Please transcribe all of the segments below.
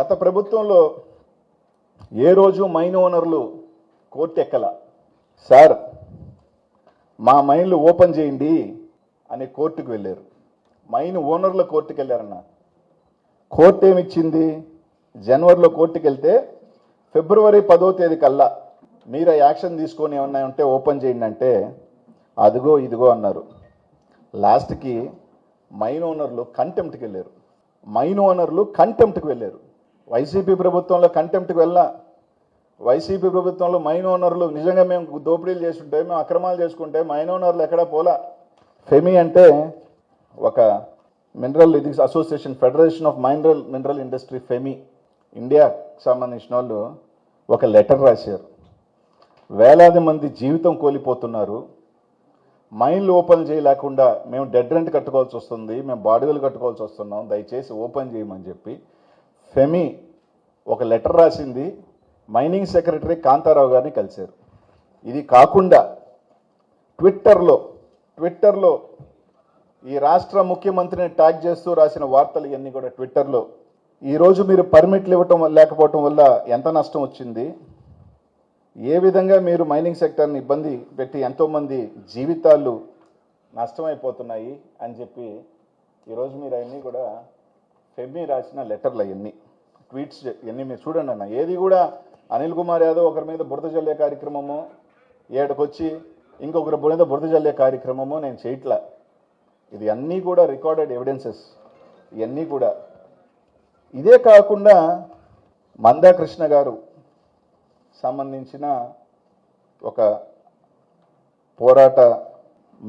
గత ప్రభుత్వంలో ఏ రోజు మైన్ ఓనర్లు కోర్టు ఎక్కల. సార్ మా మైన్లు ఓపెన్ చేయండి అని కోర్టుకు వెళ్ళారు. మైన్ ఓనర్ల కోర్టుకు వెళ్ళారన్న. కోర్టు ఏమిచ్చింది? జనవరిలో కోర్టుకు వెళ్తే ఫిబ్రవరి 10వ తేదీ కల్లా మీరు యాక్షన్ తీసుకొని ఏమన్నా ఉంటే ఓపెన్ చేయండి అంటే అదిగో ఇదిగో అన్నారు. లాస్ట్కి మైన్ ఓనర్లు కంటెంప్ట్కి వెళ్ళారు. మైన్ ఓనర్లు కంటెంప్ట్కి వెళ్ళారు. వైసీపీ ప్రభుత్వంలో కంటెంప్ట్కి వెళ్ళా. వైసీపీ ప్రభుత్వంలో మైన్ ఓనర్లు నిజంగా మేము దోపిడీలు చేస్తుంటే, మేము అక్రమాలు చేసుకుంటే మైన్ ఓనర్లు ఎక్కడా పోలా. ఫెమి అంటే ఒక మినరల్ ఇది association, federation of mineral industry, FIMI ఇండియాకి సంబంధించిన వాళ్ళు ఒక లెటర్ రాశారు. వేలాది మంది జీవితం కోల్పోతున్నారు, మైన్లు ఓపెన్ చేయలేకుండా మేము డెడ్ రెంట్ కట్టుకోవాల్సి వస్తుంది, మేము బాడుగలు కట్టుకోవాల్సి వస్తున్నాం, దయచేసి ఓపెన్ చేయమని చెప్పి ఫెమి ఒక లెటర్ రాసింది. మైనింగ్ సెక్రటరీ కాంతారావు గారిని కలిశారు. ఇది కాకుండా ట్విట్టర్లో ఈ రాష్ట్ర ముఖ్యమంత్రిని ట్యాగ్ చేస్తూ రాసిన వార్తలు ఇవన్నీ కూడా ట్విట్టర్లో. ఈరోజు మీరు పర్మిట్లు ఇవ్వటం లేకపోవటం వల్ల ఎంత నష్టం వచ్చింది, ఏ విధంగా మీరు మైనింగ్ సెక్టర్ని ఇబ్బంది పెట్టి ఎంతోమంది జీవితాలు నష్టమైపోతున్నాయి అని చెప్పి ఈరోజు మీరు అవన్నీ కూడా ఫెమి రాసిన లెటర్లు అవన్నీ ట్వీట్స్ ఇవన్నీ మీరు చూడండి అన్న. ఏది కూడా అనిల్ కుమార్ యాదవ్ ఒకరి మీద బురద జల్లే కార్యక్రమము, ఏడకొచ్చి ఇంకొకరి మీద బురద జల్లే కార్యక్రమము నేను చేయట్లా. ఇది అన్నీ కూడా రికార్డెడ్ ఎవిడెన్సెస్ ఇవన్నీ కూడా. ఇదే కాకుండా మందాకృష్ణ గారు సంబంధించిన ఒక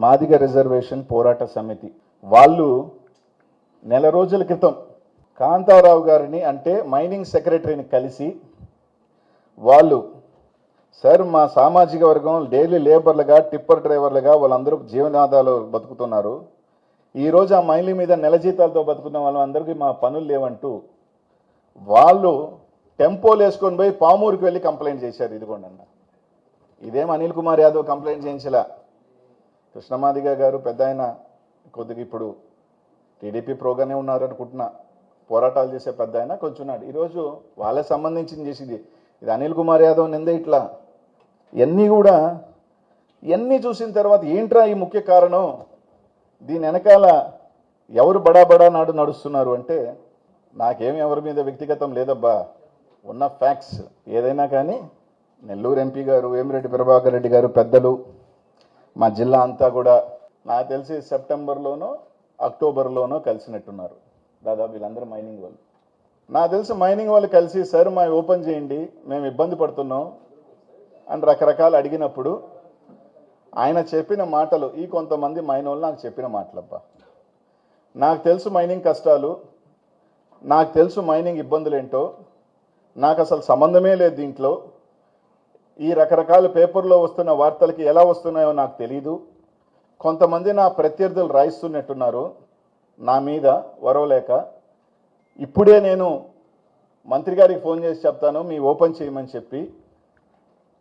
మాదిగ రిజర్వేషన్ పోరాట సమితి వాళ్ళు నెల రోజుల క్రితం కాంతారావు గారిని అంటే మైనింగ్ సెక్రటరీని కలిసి వాళ్ళు, సార్ మా సామాజిక వర్గం డైలీ లేబర్లుగా టిప్పర్ డ్రైవర్లుగా వాళ్ళందరూ జీవనాధారాలు బతుకుతున్నారు, ఈరోజు ఆ మైన్ల మీద నెల జీతాలతో బతుకున్న వాళ్ళందరికీ మా పనులు లేవంటూ వాళ్ళు టెంపోలు వేసుకొని పోయి పామూరుకి వెళ్ళి కంప్లైంట్ చేశారు. ఇదిగోండి అన్న, ఇదేం అనిల్ కుమార్ యాదవ్ కంప్లైంట్ చేయించలా. కృష్ణమాదిగ గారు పెద్ద ఆయన కొద్దిగా ఇప్పుడు టీడీపీ ప్రోగానే ఉన్నారు అనుకుంటున్నా, పోరాటాలు చేసే పెద్ద ఆయన కొంచెం ఉన్నాడు. ఈరోజు వాళ్ళకి సంబంధించింది చేసింది ఇది అనిల్ కుమార్ యాదవ్ నిందే. ఇట్లా ఇవన్నీ చూసిన తర్వాత ఏంట్రా ఈ ముఖ్య కారణం, దీని వెనకాల ఎవరు బడా నాడు నడుస్తున్నారు అంటే నాకేమి ఎవరి మీద వ్యక్తిగతం లేదబ్బా, ఉన్న ఫ్యాక్ట్స్ ఏదైనా కానీ నెల్లూరు ఎంపీ గారు వేమిరెడ్డి ప్రభాకర్ రెడ్డి గారు పెద్దలు, మా జిల్లా అంతా కూడా నాకు తెలిసి సెప్టెంబర్లోనో అక్టోబర్లోనో కలిసినట్టున్నారు దాదాపు వీళ్ళందరూ మైనింగ్ వాళ్ళు. నాకు తెలిసి మైనింగ్ వాళ్ళు కలిసి సార్ మా ఓపెన్ చేయండి మేము ఇబ్బంది పడుతున్నాం అని రకరకాలు అడిగినప్పుడు ఆయన చెప్పిన మాటలు, ఈ కొంతమంది మైన్ వాళ్ళు నాకు చెప్పిన మాటలబ్బా, నాకు తెలుసు మైనింగ్ కష్టాలు, నాకు తెలుసు మైనింగ్ ఇబ్బందులు ఏంటో, నాకు అసలు సంబంధమే లేదు దీంట్లో, ఈ రకరకాల పేపర్లో వస్తున్న వార్తలకి ఎలా వస్తున్నాయో నాకు తెలీదు, కొంతమంది నా ప్రత్యర్థులు రాయిస్తున్నట్టున్నారు నా మీద వరవలేక, ఇప్పుడే నేను మంత్రి గారికి ఫోన్ చేసి చెప్తాను మీ ఓపెన్ చేయమని చెప్పి,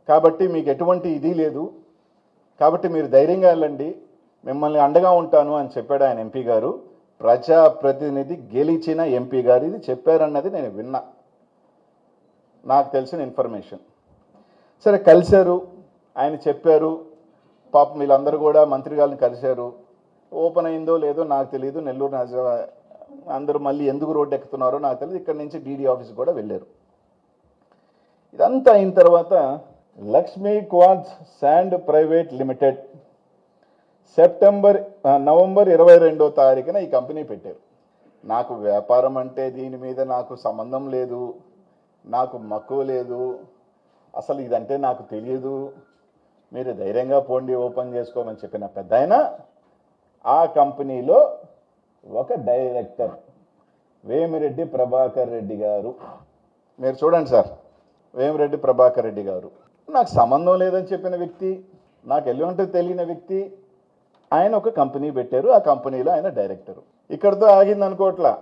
కాబట్టి మీకు ఎటువంటి ఇది లేదు, కాబట్టి మీరు ధైర్యంగా వెళ్ళండి మిమ్మల్ని అండగా ఉంటాను అని చెప్పాడు ఆయన ఎంపీ గారు. ప్రజాప్రతినిధి గెలిచిన ఎంపీ గారు ఇది చెప్పారన్నది నేను విన్నా, నాకు తెలిసిన ఇన్ఫర్మేషన్. సరే కలిశారు, ఆయన చెప్పారు, పాపం వీళ్ళందరూ కూడా మంత్రి గారిని కలిశారు. ఓపెన్ అయిందో లేదో నాకు తెలియదు, నెల్లూరు అందరూ మళ్ళీ ఎందుకు రోడ్డు ఎక్కుతున్నారో నాకు తెలియదు, ఇక్కడ నుంచి డీడీ ఆఫీస్ కూడా వెళ్ళారు. ఇదంతా అయిన తర్వాత Lakshmi quartz sand private limited November 22వ తారీఖున ఈ కంపెనీ పెట్టారు. నాకు వ్యాపారం అంటే దీని మీద నాకు సంబంధం లేదు, నాకు మక్కువ లేదు, అసలు ఇదంటే నాకు తెలియదు, మీరు ధైర్యంగా పోండి ఓపెన్ చేసుకోమని చెప్పిన పెద్ద ఆయన ఆ కంపెనీలో ఒక డైరెక్టర్ వేమిరెడ్డి ప్రభాకర్ రెడ్డి గారు. మీరు చూడండి సార్, వేమిరెడ్డి ప్రభాకర్ రెడ్డి గారు నాకు సంబంధం లేదని చెప్పిన వ్యక్తి, నాకు ఎలాంటి తెలియని వ్యక్తి, ఆయన ఒక కంపెనీ పెట్టారు, ఆ కంపెనీలో ఆయన డైరెక్టరు. ఇక్కడితో ఆగింది అనుకోవట్లా,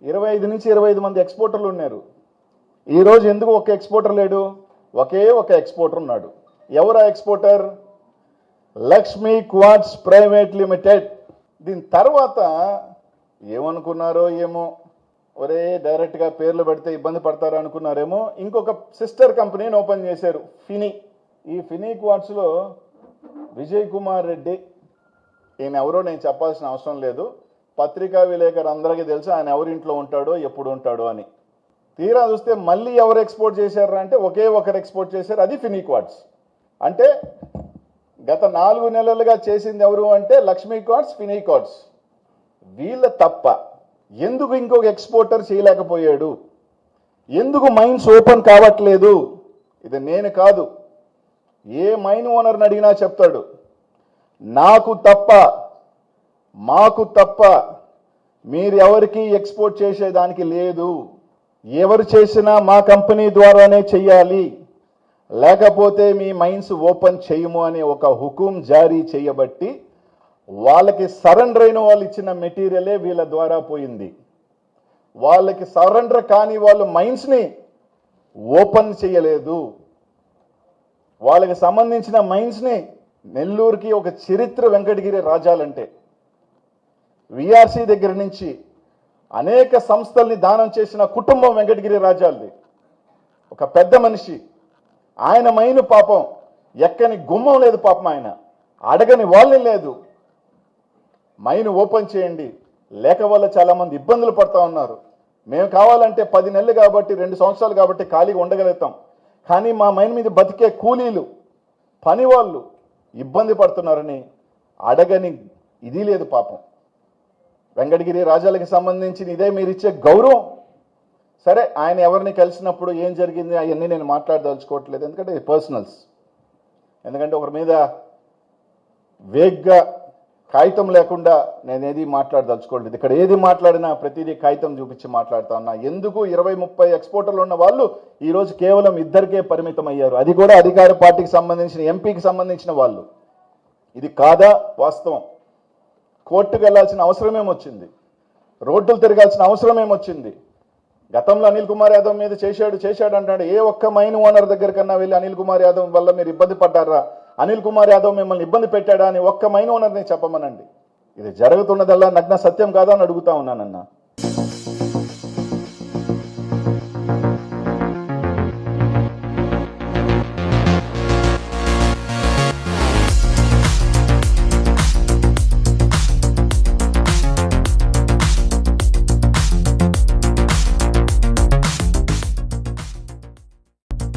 25 నుంచి 25 మంది ఎక్స్పోర్టర్లు ఉన్నారు. ఈరోజు ఎందుకు ఒక ఎక్స్పోర్టర్ లేడు? ఒకే ఒక ఎక్స్పోర్టర్ ఉన్నాడు. ఎవరు ఆ exporter? Lakshmi quartz private limited. దీని తర్వాత ఏమనుకున్నారో ఏమో, ఒరే డైరెక్ట్గా పేర్లు పెడితే ఇబ్బంది పడతారు అనుకున్నారేమో, ఇంకొక సిస్టర్ కంపెనీని ఓపెన్ చేశారు, ఫినీ. ఈ ఫినీ క్వార్ట్స్లో విజయ్ కుమార్ రెడ్డి, ఈయన ఎవరో నేను చెప్పాల్సిన అవసరం లేదు, పత్రికా విలేకరు అందరికీ తెలుసు ఆయన ఎవరింట్లో ఉంటాడో ఎప్పుడు ఉంటాడో అని. తీరా చూస్తే మళ్ళీ ఎవరు ఎక్స్పోర్ట్ చేశారు అంటే ఒకే ఒకరు ఎక్స్పోర్ట్ చేశారు, అది ఫినీ క్వార్ట్స్. అంటే గత 4 నెలలుగా చేసింది ఎవరు అంటే లక్ష్మీ క్వార్ట్స్, ఫినీ క్వార్ట్స్. వీళ్ళ తప్ప ఎందుకు ఇంకొక ఎక్స్పోర్టర్ చేయలేకపోయాడు? ఎందుకు మైన్స్ ఓపెన్ కావట్లేదు? ఇది నేను కాదు, ఏ మైన్ ఓనర్ని అడిగినా చెప్తాడు, నాకు తప్ప మాకు తప్ప మీరు ఎవరికి ఎక్స్పోర్ట్ చేసేదానికి లేదు, ఎవరు చేసినా మా కంపెనీ ద్వారానే చెయ్యాలి, లేకపోతే మీ మైన్స్ ఓపెన్ చేయము అనే ఒక హుకుం జారీ చేయబట్టి వాళ్ళకి సరెండర్ అయిన వాళ్ళు ఇచ్చిన మెటీరియలే వీళ్ళ ద్వారా పోయింది. వాళ్ళకి సరెండర్ కాని వాళ్ళు మైన్స్ని ఓపెన్ చేయలేదు. వాళ్ళకి సంబంధించిన మైన్స్ని, నెల్లూరుకి ఒక చరిత్ర వెంకటగిరి రాజాలంటే, విఆర్సీ దగ్గర నుంచి అనేక సంస్థల్ని దానం చేసిన కుటుంబం వెంకటగిరి రాజాలది. ఒక పెద్ద మనిషి, ఆయన మైను పాపం ఎక్కని గుమ్మం లేదు, పాపం ఆయన అడగని వాళ్ళని లేదు, మైను ఓపెన్ చేయండి, లేక వల్ల చాలామంది ఇబ్బందులు పడుతూ ఉన్నారు. మేము కావాలంటే 10 నెలలు కాబట్టి 2 సంవత్సరాలు కాబట్టి ఖాళీగా ఉండగలుగుతాం, కానీ మా మైన్ మీద బతికే కూలీలు పని వాళ్ళు ఇబ్బంది పడుతున్నారని అడగని ఇది లేదు పాపం. వెంకటగిరి రాజాలకు సంబంధించిన ఇదే మీరు ఇచ్చే గౌరవం. సరే, ఆయన ఎవరిని కలిసినప్పుడు ఏం జరిగింది అవన్నీ నేను మాట్లాడదలుచుకోవట్లేదు, ఎందుకంటే పర్సనల్స్. ఎందుకంటే ఒకరి మీద వేగ్గా కాగితం లేకుండా నేనేది మాట్లాడదలుచుకోలేదు. ఇక్కడ ఏది మాట్లాడినా ప్రతిదీ కాగితం చూపించి మాట్లాడుతా ఉన్నా. ఎందుకు 20-30 ఎక్స్పోర్టర్లు ఉన్న వాళ్ళు ఈరోజు కేవలం 2కే పరిమితం అయ్యారు, అది కూడా అధికార పార్టీకి సంబంధించిన ఎంపీకి సంబంధించిన వాళ్ళు. ఇది కాదా వాస్తవం? కోర్టుకు వెళ్లాల్సిన అవసరం ఏమొచ్చింది? రోడ్డులు తిరగాల్సిన అవసరం ఏమొచ్చింది? గతంలో అనిల్ కుమార్ యాదవ్ మీద చేశాడు అంటాడు. ఏ ఒక్క మైన్ ఓనర్ దగ్గర కన్నా వెళ్ళి అనిల్ కుమార్ యాదవ్ వల్ల మీరు ఇబ్బంది పడ్డారా, అనిల్ కుమార్ యాదవ్ మిమ్మల్ని ఇబ్బంది పెట్టాడా అని ఒక్క మైన్ ఓనర్ని చెప్పమనండి. ఇది జరుగుతున్నదల్లా నగ్న సత్యం కాదా అని అడుగుతా ఉన్నానన్నా.